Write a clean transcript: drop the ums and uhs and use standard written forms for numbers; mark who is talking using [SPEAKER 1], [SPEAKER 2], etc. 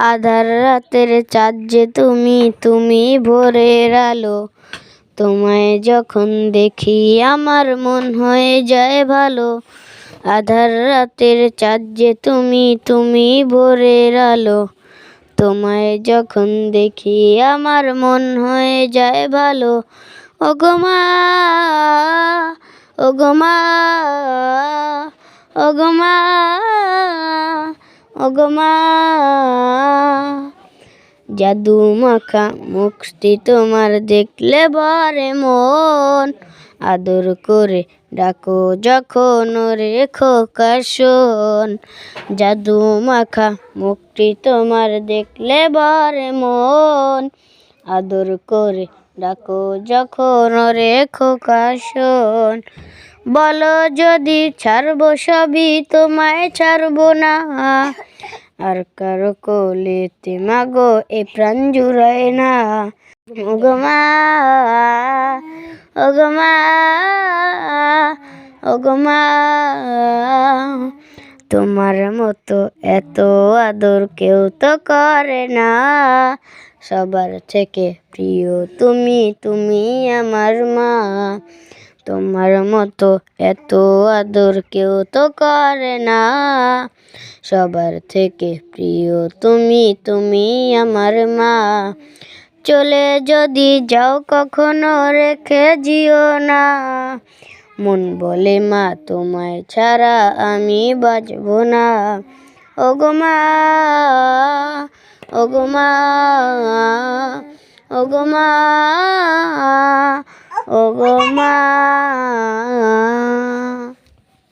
[SPEAKER 1] আধার রাতের চাঁদ যে তুমি, তুমি ভোরের আলো। তোমায় যখন দেখি আমার মন হয়ে যায় ভালো। আধার রাতের চাঁদ যে তুমি, তুমি ভোরের আলো। তোমায় যখন দেখি আমার মন হয়ে যায় ভালো। ওগো মা, ওগো মা, ওগো মা, ওগো মা। জাদু মাখা মুখটি তোমার দেখলে ভরে মন। আদর করে ডাকো যখন ওরে খোকা শোন। জাদু মাখা মুখটি তোমার দেখলে ভরে মন। আদর করে ডাকো যখন ওরে খোকা শোন। বলো যদি ছাড়বো সবই, তোমায় ছাড়বো না। আর কারো কোলেতে মাগো এ প্রাণ জুড়ায় না। ওগো মা, ওগো মা, ওগো মা। তোমার মতো এত আদর কেউ তো করে না। সবার থেকে প্রিয় তুমি, তুমি আমার মা। তোমার মতো এত আদর কেউ তো করে না। সবার থেকে প্রিয় তুমি, তুমি আমার মা। চলে যদি যাও কখনো রেখে যেও না। মন বলে মা তোমায় ছাড়া আমি বাঁচবো না। ওগো মা, ওগো মা, ওগো মা, ওগো মা।